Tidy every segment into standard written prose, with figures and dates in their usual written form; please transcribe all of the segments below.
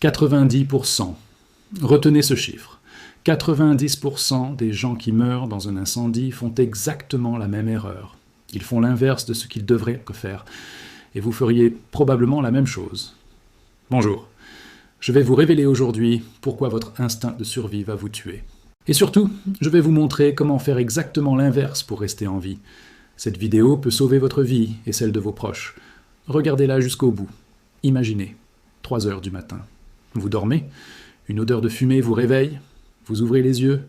90%. Retenez ce chiffre. 90% des gens qui meurent dans un incendie font exactement la même erreur. Ils font l'inverse de ce qu'ils devraient faire. Et vous feriez probablement la même chose. Bonjour. Je vais vous révéler aujourd'hui pourquoi votre instinct de survie va vous tuer. Et surtout, je vais vous montrer comment faire exactement l'inverse pour rester en vie. Cette vidéo peut sauver votre vie et celle de vos proches. Regardez-la jusqu'au bout. Imaginez, 3 heures du matin. Vous dormez, une odeur de fumée vous réveille, vous ouvrez les yeux,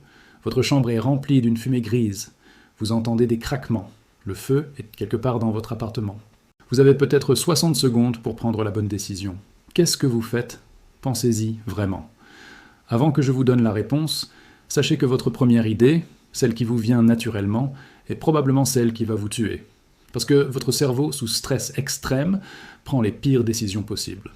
votre chambre est remplie d'une fumée grise, vous entendez des craquements, le feu est quelque part dans votre appartement. Vous avez peut-être 60 secondes pour prendre la bonne décision. Qu'est-ce que vous faites? Pensez-y vraiment. Avant que je vous donne la réponse, sachez que votre première idée, celle qui vous vient naturellement, est probablement celle qui va vous tuer. Parce que votre cerveau, sous stress extrême, prend les pires décisions possibles.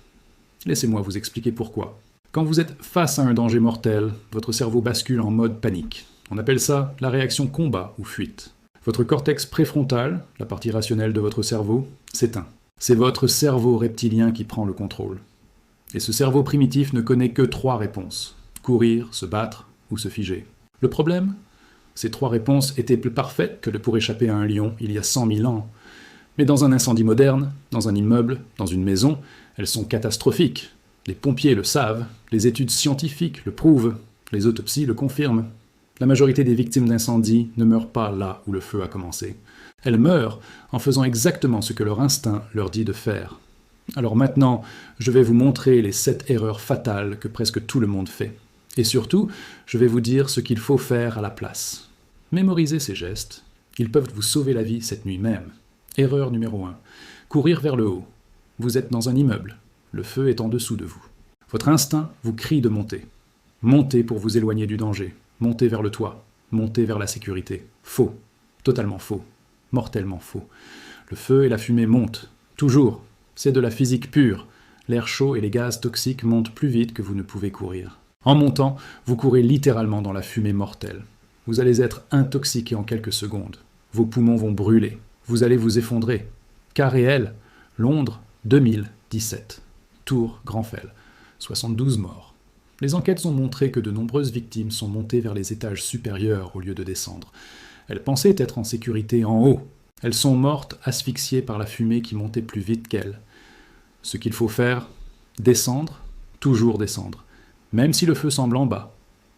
Laissez-moi vous expliquer pourquoi. Quand vous êtes face à un danger mortel, votre cerveau bascule en mode panique. On appelle ça la réaction combat ou fuite. Votre cortex préfrontal, la partie rationnelle de votre cerveau, s'éteint. C'est votre cerveau reptilien qui prend le contrôle. Et ce cerveau primitif ne connaît que 3 réponses. Courir, se battre ou se figer. Le problème? Ces 3 réponses étaient plus parfaites que pour échapper à un lion il y a 100 000 ans. Mais dans un incendie moderne, dans un immeuble, dans une maison, elles sont catastrophiques. Les pompiers le savent, les études scientifiques le prouvent, les autopsies le confirment. La majorité des victimes d'incendie ne meurent pas là où le feu a commencé. Elles meurent en faisant exactement ce que leur instinct leur dit de faire. Alors maintenant, je vais vous montrer les 7 erreurs fatales que presque tout le monde fait. Et surtout, je vais vous dire ce qu'il faut faire à la place. Mémorisez ces gestes, ils peuvent vous sauver la vie cette nuit même. Erreur numéro 1. Courir vers le haut. Vous êtes dans un immeuble. Le feu est en dessous de vous. Votre instinct vous crie de monter. Montez pour vous éloigner du danger. Montez vers le toit. Montez vers la sécurité. Faux. Totalement faux. Mortellement faux. Le feu et la fumée montent. Toujours. C'est de la physique pure. L'air chaud et les gaz toxiques montent plus vite que vous ne pouvez courir. En montant, vous courez littéralement dans la fumée mortelle. Vous allez être intoxiqué en quelques secondes. Vos poumons vont brûler. Vous allez vous effondrer. Cas réel, Londres, 2017. Tours, Grenfell, 72 morts. Les enquêtes ont montré que de nombreuses victimes sont montées vers les étages supérieurs au lieu de descendre. Elles pensaient être en sécurité en haut. Elles sont mortes asphyxiées par la fumée qui montait plus vite qu'elles. Ce qu'il faut faire, descendre, toujours descendre. Même si le feu semble en bas.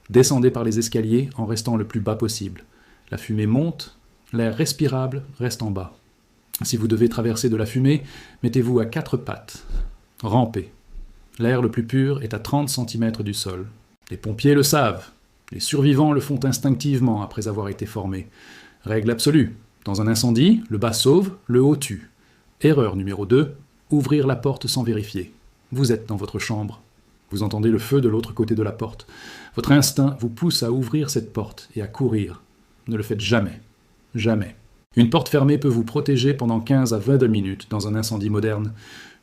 Descendez par les escaliers en restant le plus bas possible. La fumée monte, l'air respirable reste en bas. Si vous devez traverser de la fumée, mettez-vous à 4 pattes. Rampez. L'air le plus pur est à 30 cm du sol. Les pompiers le savent. Les survivants le font instinctivement après avoir été formés. Règle absolue. Dans un incendie, le bas sauve, le haut tue. Erreur numéro 2. Ouvrir la porte sans vérifier. Vous êtes dans votre chambre. Vous entendez le feu de l'autre côté de la porte. Votre instinct vous pousse à ouvrir cette porte et à courir. Ne le faites jamais. Jamais. Une porte fermée peut vous protéger pendant 15 à 22 minutes dans un incendie moderne.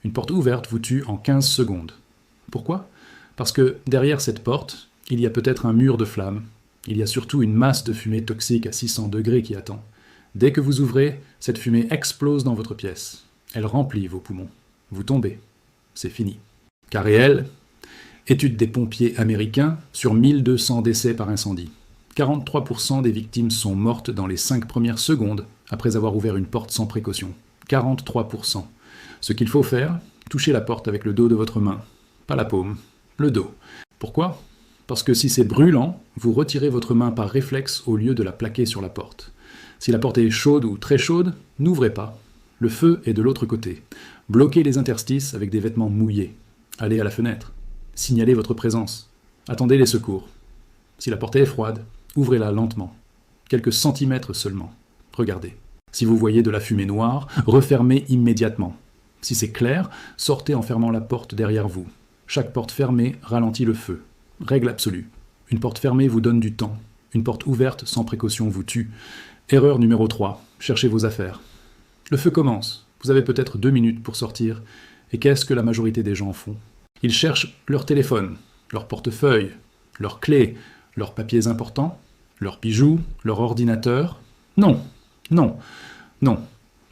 Une porte ouverte vous tue en 15 secondes. Pourquoi? Parce que derrière cette porte, il y a peut-être un mur de flammes. Il y a surtout une masse de fumée toxique à 600 degrés qui attend. Dès que vous ouvrez, cette fumée explose dans votre pièce. Elle remplit vos poumons. Vous tombez. C'est fini. Cas réel, étude des pompiers américains sur 1200 décès par incendie. 43% des victimes sont mortes dans les 5 premières secondes après avoir ouvert une porte sans précaution. 43%. Ce qu'il faut faire, toucher la porte avec le dos de votre main. Pas la paume, le dos. Pourquoi? Parce que si c'est brûlant, vous retirez votre main par réflexe au lieu de la plaquer sur la porte. Si la porte est chaude ou très chaude, n'ouvrez pas. Le feu est de l'autre côté. Bloquez les interstices avec des vêtements mouillés. Allez à la fenêtre. Signalez votre présence. Attendez les secours. Si la porte est froide, ouvrez-la lentement. Quelques centimètres seulement. Regardez. Si vous voyez de la fumée noire, refermez immédiatement. Si c'est clair, sortez en fermant la porte derrière vous. Chaque porte fermée ralentit le feu. Règle absolue. Une porte fermée vous donne du temps. Une porte ouverte sans précaution vous tue. Erreur numéro 3. Cherchez vos affaires. Le feu commence. Vous avez peut-être 2 minutes pour sortir. Et qu'est-ce que la majorité des gens font? Ils cherchent leur téléphone, leur portefeuille, leurs clés, leurs papiers importants, leurs bijoux, leur ordinateur. Non, non, non.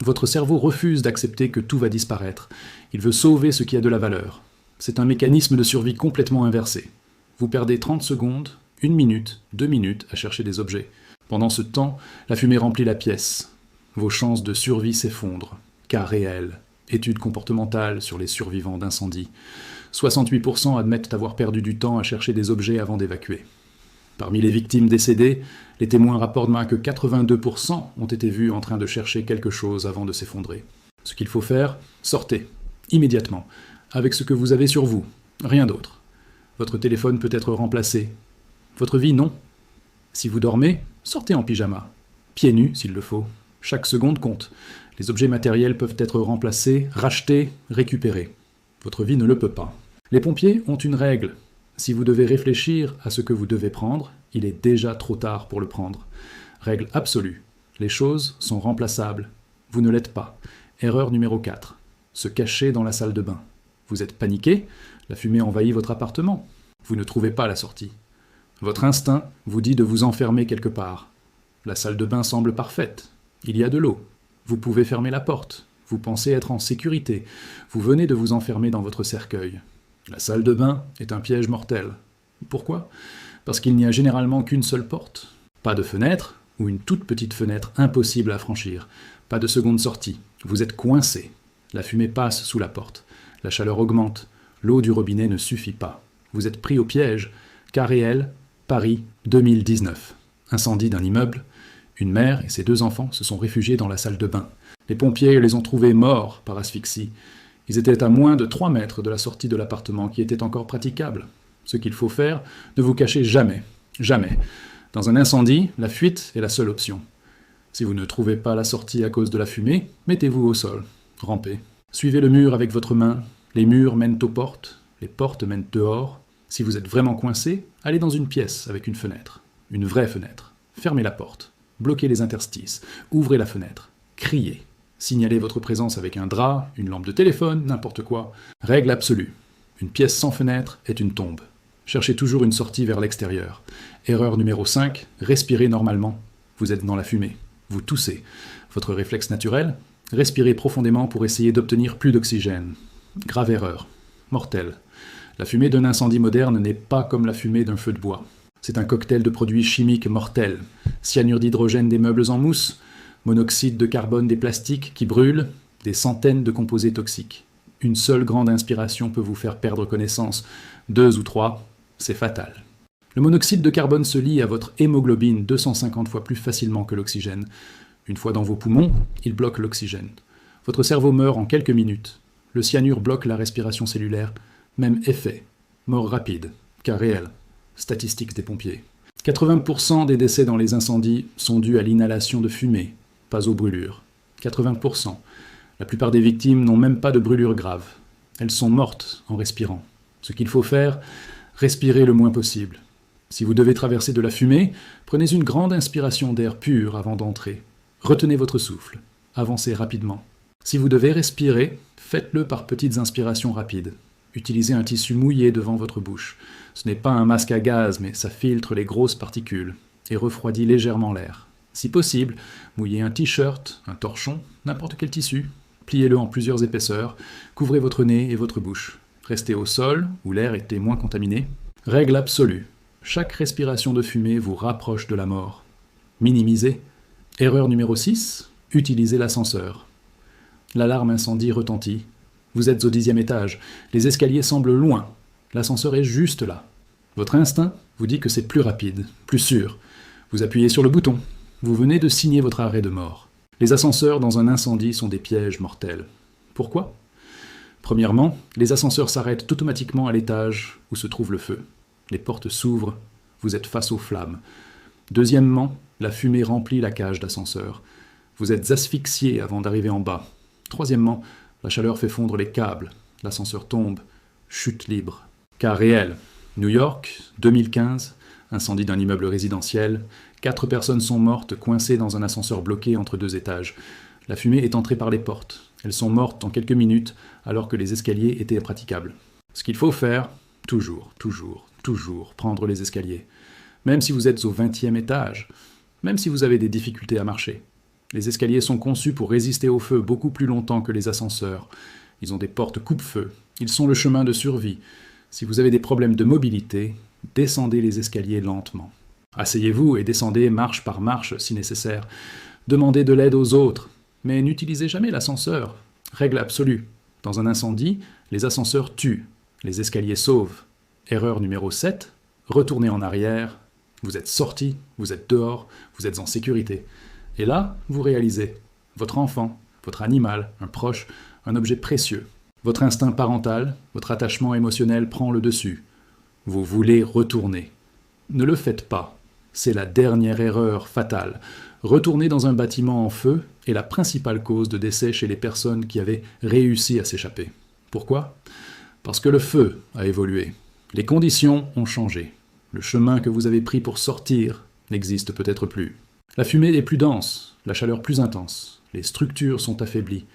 Votre cerveau refuse d'accepter que tout va disparaître. Il veut sauver ce qui a de la valeur. C'est un mécanisme de survie complètement inversé. Vous perdez 30 secondes, 1 minute, 2 minutes à chercher des objets. Pendant ce temps, la fumée remplit la pièce. Vos chances de survie s'effondrent. Cas réel. Étude comportementale sur les survivants d'incendie. 68% admettent avoir perdu du temps à chercher des objets avant d'évacuer. Parmi les victimes décédées, les témoins rapportent que 82% ont été vus en train de chercher quelque chose avant de s'effondrer. Ce qu'il faut faire, sortez, immédiatement, avec ce que vous avez sur vous, rien d'autre. Votre téléphone peut être remplacé. Votre vie, non. Si vous dormez, sortez en pyjama. Pieds nus, s'il le faut. Chaque seconde compte. Les objets matériels peuvent être remplacés, rachetés, récupérés. Votre vie ne le peut pas. Les pompiers ont une règle. Si vous devez réfléchir à ce que vous devez prendre, il est déjà trop tard pour le prendre. Règle absolue. Les choses sont remplaçables. Vous ne l'êtes pas. Erreur numéro 4. Se cacher dans la salle de bain. Vous êtes paniqué, la fumée envahit votre appartement. Vous ne trouvez pas la sortie. Votre instinct vous dit de vous enfermer quelque part. La salle de bain semble parfaite. Il y a de l'eau. Vous pouvez fermer la porte. Vous pensez être en sécurité. Vous venez de vous enfermer dans votre cercueil. La salle de bain est un piège mortel. Pourquoi ? Parce qu'il n'y a généralement qu'une seule porte. Pas de fenêtre, ou une toute petite fenêtre impossible à franchir. Pas de seconde sortie. Vous êtes coincé. La fumée passe sous la porte. La chaleur augmente. L'eau du robinet ne suffit pas. Vous êtes pris au piège. Cas réel, Paris, 2019. Incendie d'un immeuble. Une mère et ses 2 enfants se sont réfugiés dans la salle de bain. Les pompiers les ont trouvés morts par asphyxie. Ils étaient à moins de 3 mètres de la sortie de l'appartement qui était encore praticable. Ce qu'il faut faire, ne vous cachez jamais. Jamais. Dans un incendie, la fuite est la seule option. Si vous ne trouvez pas la sortie à cause de la fumée, mettez-vous au sol. Rampez. Suivez le mur avec votre main. Les murs mènent aux portes. Les portes mènent dehors. Si vous êtes vraiment coincé, allez dans une pièce avec une fenêtre. Une vraie fenêtre. Fermez la porte. Bloquez les interstices. Ouvrez la fenêtre. Criez. Signalez votre présence avec un drap, une lampe de téléphone, n'importe quoi. Règle absolue. Une pièce sans fenêtre est une tombe. Cherchez toujours une sortie vers l'extérieur. Erreur numéro 5, respirez normalement. Vous êtes dans la fumée. Vous toussez. Votre réflexe naturel ? Respirez profondément pour essayer d'obtenir plus d'oxygène. Grave erreur. Mortelle. La fumée d'un incendie moderne n'est pas comme la fumée d'un feu de bois. C'est un cocktail de produits chimiques mortels. Cyanure d'hydrogène des meubles en mousse, monoxyde de carbone des plastiques qui brûlent, des centaines de composés toxiques. Une seule grande inspiration peut vous faire perdre connaissance. 2 ou 3, c'est fatal. Le monoxyde de carbone se lie à votre hémoglobine 250 fois plus facilement que l'oxygène. Une fois dans vos poumons, il bloque l'oxygène. Votre cerveau meurt en quelques minutes. Le cyanure bloque la respiration cellulaire. Même effet. Mort rapide. Cas réel. Statistiques des pompiers. 80% des décès dans les incendies sont dus à l'inhalation de fumée, pas aux brûlures. 80%. La plupart des victimes n'ont même pas de brûlures graves. Elles sont mortes en respirant. Ce qu'il faut faire, respirer le moins possible. Si vous devez traverser de la fumée, prenez une grande inspiration d'air pur avant d'entrer. Retenez votre souffle. Avancez rapidement. Si vous devez respirer, faites-le par petites inspirations rapides. Utilisez un tissu mouillé devant votre bouche. Ce n'est pas un masque à gaz, mais ça filtre les grosses particules et refroidit légèrement l'air. Si possible, mouillez un t-shirt, un torchon, n'importe quel tissu. Pliez-le en plusieurs épaisseurs. Couvrez votre nez et votre bouche. Restez au sol, où l'air était moins contaminé. Règle absolue. Chaque respiration de fumée vous rapproche de la mort. Minimisez. Erreur numéro 6. Utilisez l'ascenseur. L'alarme incendie retentit. Vous êtes au 10e étage. Les escaliers semblent loin. L'ascenseur est juste là. Votre instinct vous dit que c'est plus rapide, plus sûr. Vous appuyez sur le bouton. Vous venez de signer votre arrêt de mort. Les ascenseurs dans un incendie sont des pièges mortels. Pourquoi ? Premièrement, les ascenseurs s'arrêtent automatiquement à l'étage où se trouve le feu. Les portes s'ouvrent, vous êtes face aux flammes. Deuxièmement, la fumée remplit la cage d'ascenseur. Vous êtes asphyxié avant d'arriver en bas. Troisièmement, la chaleur fait fondre les câbles. L'ascenseur tombe. Chute libre. Cas réel. New York, 2015. Incendie d'un immeuble résidentiel. 4 personnes sont mortes coincées dans un ascenseur bloqué entre 2 étages. La fumée est entrée par les portes. Elles sont mortes en quelques minutes alors que les escaliers étaient impraticables. Ce qu'il faut faire, toujours prendre les escaliers. Même si vous êtes au 20e étage, même si vous avez des difficultés à marcher. Les escaliers sont conçus pour résister au feu beaucoup plus longtemps que les ascenseurs. Ils ont des portes coupe-feu Ils sont le chemin de survie. Si vous avez des problèmes de mobilité, descendez les escaliers lentement. Asseyez-vous et descendez marche par marche si nécessaire. Demandez de l'aide aux autres, mais n'utilisez jamais l'ascenseur. Règle absolue. Dans un incendie, les ascenseurs tuent, les escaliers sauvent. Erreur numéro 7, retournez en arrière. Vous êtes sorti, vous êtes dehors, vous êtes en sécurité. Et là, vous réalisez, votre enfant, votre animal, un proche, un objet précieux. Votre instinct parental, votre attachement émotionnel prend le dessus. Vous voulez retourner. Ne le faites pas. C'est la dernière erreur fatale. Retourner dans un bâtiment en feu est la principale cause de décès chez les personnes qui avaient réussi à s'échapper. Pourquoi ? Parce que le feu a évolué. Les conditions ont changé. Le chemin que vous avez pris pour sortir n'existe peut-être plus. La fumée est plus dense, la chaleur plus intense, les structures sont affaiblies.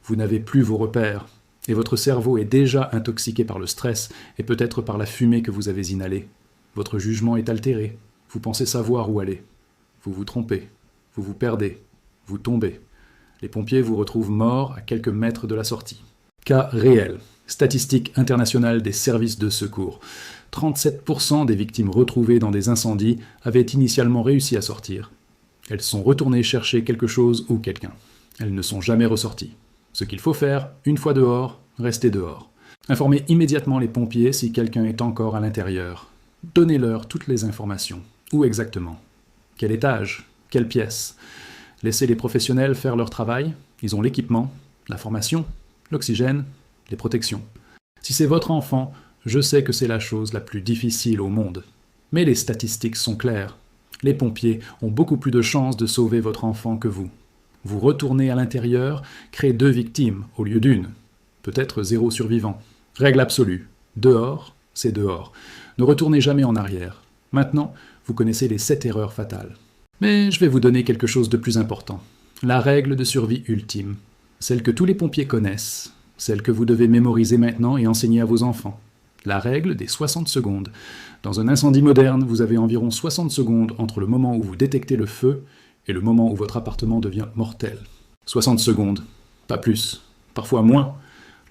Vous n'avez plus vos repères, et votre cerveau est déjà intoxiqué par le stress et peut-être par la fumée que vous avez inhalée. Votre jugement est altéré, vous pensez savoir où aller. Vous vous trompez, vous vous perdez, vous tombez. Les pompiers vous retrouvent mort à quelques mètres de la sortie. Cas réel. Statistique internationale des services de secours. 37% des victimes retrouvées dans des incendies avaient initialement réussi à sortir. Elles sont retournées chercher quelque chose ou quelqu'un. Elles ne sont jamais ressorties. Ce qu'il faut faire, une fois dehors, restez dehors. Informez immédiatement les pompiers si quelqu'un est encore à l'intérieur. Donnez-leur toutes les informations. Où exactement ? Quel étage ? Quelle pièce ? Laissez les professionnels faire leur travail. Ils ont l'équipement, la formation, l'oxygène, les protections. Si c'est votre enfant, je sais que c'est la chose la plus difficile au monde. Mais les statistiques sont claires. Les pompiers ont beaucoup plus de chances de sauver votre enfant que vous. Vous retournez à l'intérieur, créez 2 victimes au lieu d'une. Peut-être 0 survivant. Règle absolue. Dehors, c'est dehors. Ne retournez jamais en arrière. Maintenant, vous connaissez les 7 erreurs fatales. Mais je vais vous donner quelque chose de plus important. La règle de survie ultime. Celle que tous les pompiers connaissent. Celle que vous devez mémoriser maintenant et enseigner à vos enfants. La règle des 60 secondes. Dans un incendie moderne, vous avez environ 60 secondes entre le moment où vous détectez le feu et le moment où votre appartement devient mortel. 60 secondes, pas plus, parfois moins.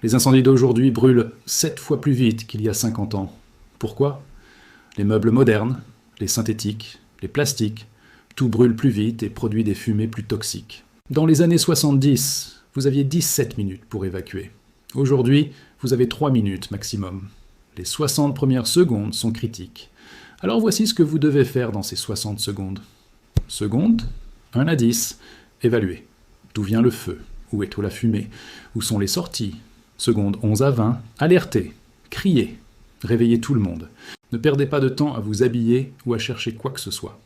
Les incendies d'aujourd'hui brûlent 7 fois plus vite qu'il y a 50 ans. Pourquoi ? Les meubles modernes, les synthétiques, les plastiques, tout brûle plus vite et produit des fumées plus toxiques. Dans les années 70, vous aviez 17 minutes pour évacuer. Aujourd'hui, vous avez 3 minutes maximum. Les 60 premières secondes sont critiques. Alors voici ce que vous devez faire dans ces 60 secondes. Seconde, 1 à 10, évaluez. D'où vient le feu ? Où est la fumée ? Où sont les sorties ? Seconde 11 à 20, alertez, criez, réveillez tout le monde. Ne perdez pas de temps à vous habiller ou à chercher quoi que ce soit.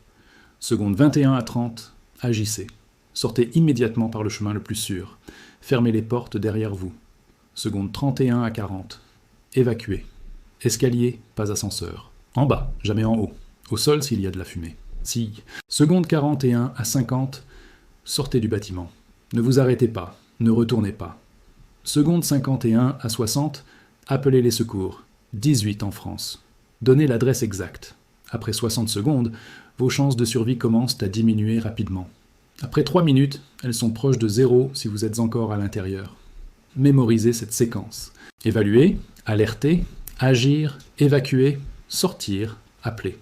Seconde 21 à 30, agissez. Sortez immédiatement par le chemin le plus sûr. Fermez les portes derrière vous. Seconde 31 à 40, évacuez. Escalier, pas ascenseur. En bas, jamais en haut. Au sol s'il y a de la fumée. Si. Seconde 41 à 50, sortez du bâtiment. Ne vous arrêtez pas, ne retournez pas. Seconde 51 à 60, appelez les secours. 18 en France. Donnez l'adresse exacte. Après 60 secondes, vos chances de survie commencent à diminuer rapidement. Après 3 minutes, elles sont proches de 0 si vous êtes encore à l'intérieur. Mémorisez cette séquence. Évaluer, alerter, agir, évacuer, sortir, appeler.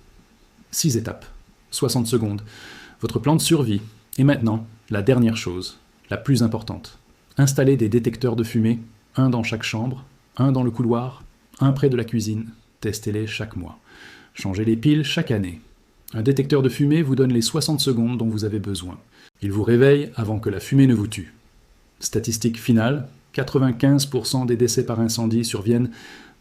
6 étapes. 60 secondes. Votre plan de survie. Et maintenant, la dernière chose, la plus importante. Installez des détecteurs de fumée, un dans chaque chambre, un dans le couloir, un près de la cuisine. Testez-les chaque mois. Changez les piles chaque année. Un détecteur de fumée vous donne les 60 secondes dont vous avez besoin. Il vous réveille avant que la fumée ne vous tue. Statistique finale, 95% des décès par incendie surviennent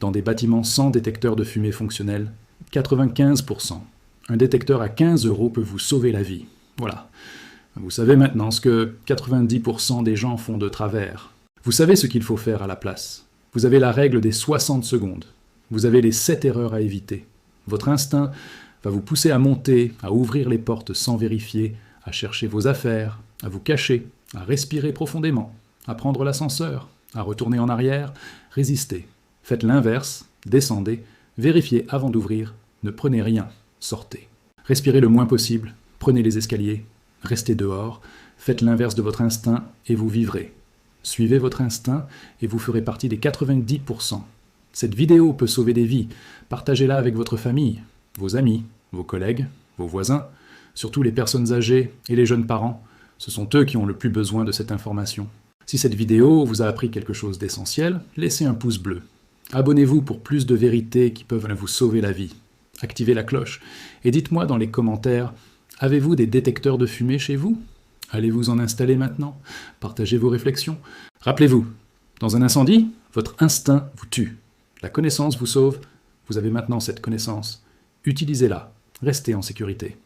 dans des bâtiments sans détecteur de fumée fonctionnel. 95%. Un détecteur à 15 € peut vous sauver la vie. Voilà. Vous savez maintenant ce que 90% des gens font de travers. Vous savez ce qu'il faut faire à la place. Vous avez la règle des 60 secondes. Vous avez les 7 erreurs à éviter. Votre instinct va vous pousser à monter, à ouvrir les portes sans vérifier, à chercher vos affaires, à vous cacher, à respirer profondément, à prendre l'ascenseur, à retourner en arrière, résister. Faites l'inverse, descendez, vérifiez avant d'ouvrir, ne prenez rien, sortez. Respirez le moins possible, prenez les escaliers, restez dehors, faites l'inverse de votre instinct et vous vivrez. Suivez votre instinct et vous ferez partie des 90% Cette vidéo peut sauver des vies. Partagez-la avec votre famille, vos amis, vos collègues, vos voisins, surtout les personnes âgées et les jeunes parents. Ce sont eux qui ont le plus besoin de cette information. Si cette vidéo vous a appris quelque chose d'essentiel, laissez un pouce bleu. Abonnez-vous pour plus de vérités qui peuvent vous sauver la vie. Activez la cloche et dites-moi dans les commentaires, avez-vous des détecteurs de fumée chez vous? Allez-vous en installer maintenant? Partagez vos réflexions. Rappelez-vous, dans un incendie, votre instinct vous tue. La connaissance vous sauve. Vous avez maintenant cette connaissance. Utilisez-la. Restez en sécurité.